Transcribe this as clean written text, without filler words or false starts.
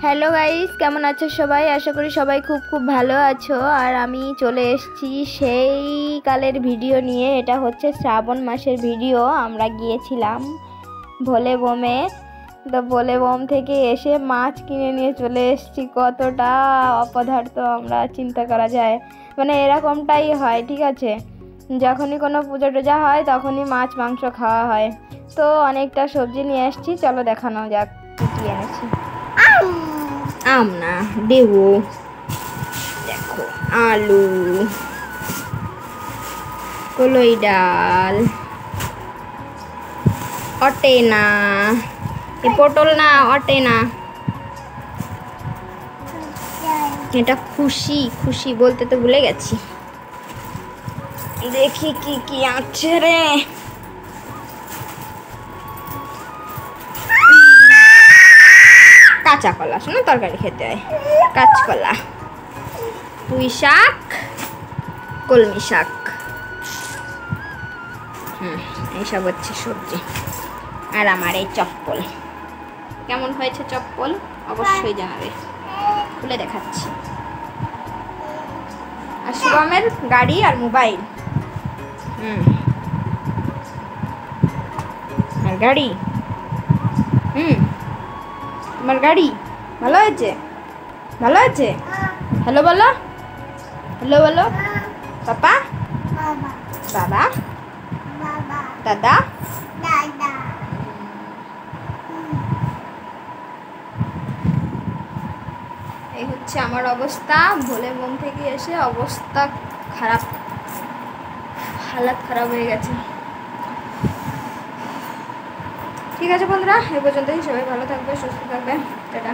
Hello guys, কেমন আছো সবাই? আশা করি সবাই খুব খুব ভালো আছো। আর আমি চলে এসেছি সেই কালের ভিডিও নিয়ে। এটা হচ্ছে শ্রাবণ মাসের ভিডিও। আমরা গিয়েছিলাম ভোলে বমে। তো ভোলে বম থেকে এসে মাছ কিনে নিয়ে চলে এসেছি। কতটা অপদার্থ আমরা চিন্তা করা যায়, মানে এরকমটাই হয়। ঠিক আছে, যখনই কোনো পুজো টুজা হয় তখনই মাছ মাংস খাওয়া হয়। তো অনেকটা সবজি নিয়ে এসেছি, চলো দেখানো যাক কী এনেছি। আম না, দেবো। দেখো, আলু, কলই ডাল, অটেনা, পটল না, অটেনা। এটা খুশি খুশি বলতে তো ভুলে গেছি। দেখি কি কি আছে রে। কাঁচা কলা, শোনো তরকারি খেতে হয়। কাঁচকলা, পুঁই শাক, কলমি শাক, এইসব হচ্ছে সবজি। আর আমার এই চপ্পল কেমন হয়েছে চপ্পল অবশ্যই জানাবে, খুলে দেখাচ্ছি। আর শুভমের গাড়ি আর মোবাইল। আর গাড়ি, তোমার গাড়ি ভালো হয়েছে, ভালো হয়েছে। হ্যালো বলো, হ্যালো বলো। পাপা, বাবা, দাদা, এই হচ্ছে আমার অবস্থা। ভোলে বম থেকে এসে অবস্থা খারাপ, হালাত খারাপ হয়ে গেছে। ঠিক আছে বন্ধুরা, এই পর্যন্তই। সবাই ভালো থাকবে, সুস্থ থাকবে। টাটা।